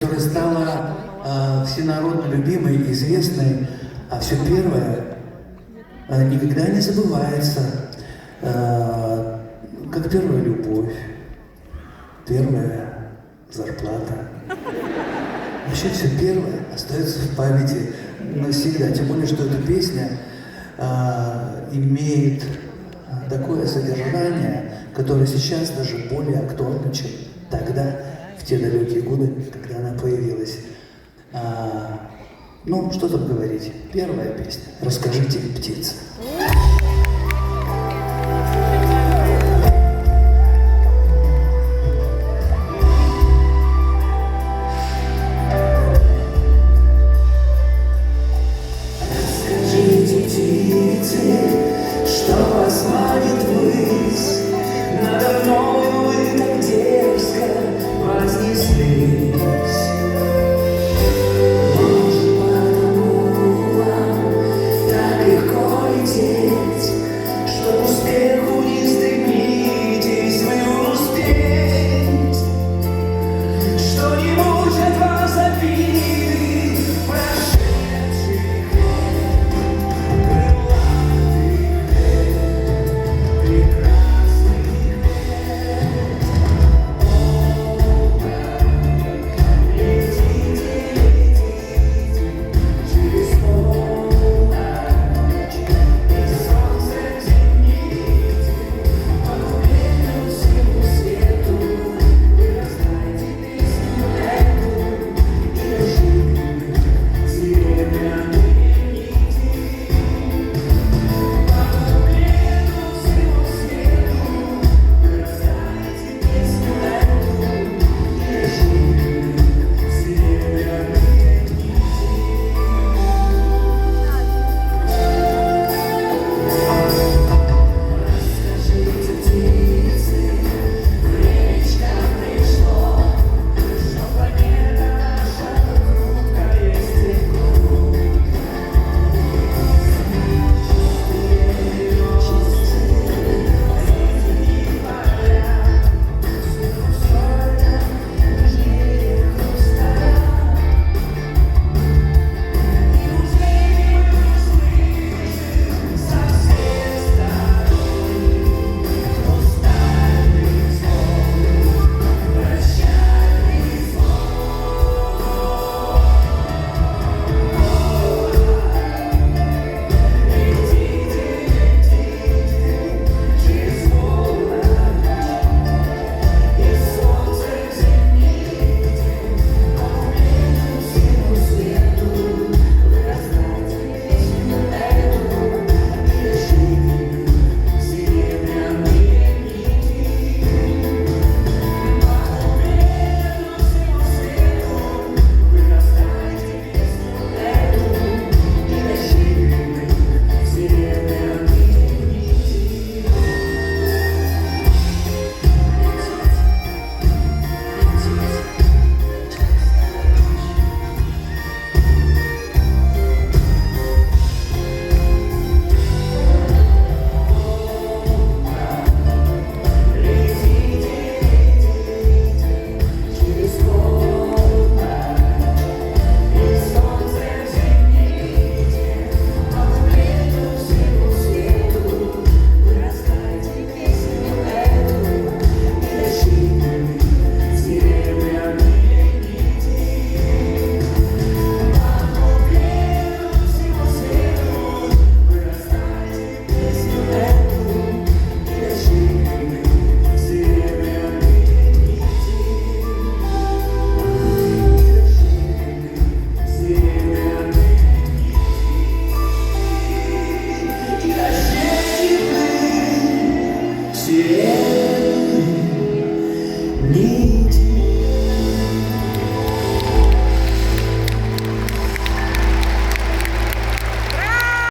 Которая стала всенародно любимой и известной, а все первое никогда не забывается, как первая любовь, первая зарплата. Вообще все первое остается в памяти навсегда, тем более, что эта песня имеет такое содержание, которое сейчас даже более актуально, чем тогда, в те далекие годы, когда она появилась. Ну, что там говорить? Первая песня «Расскажите, птица».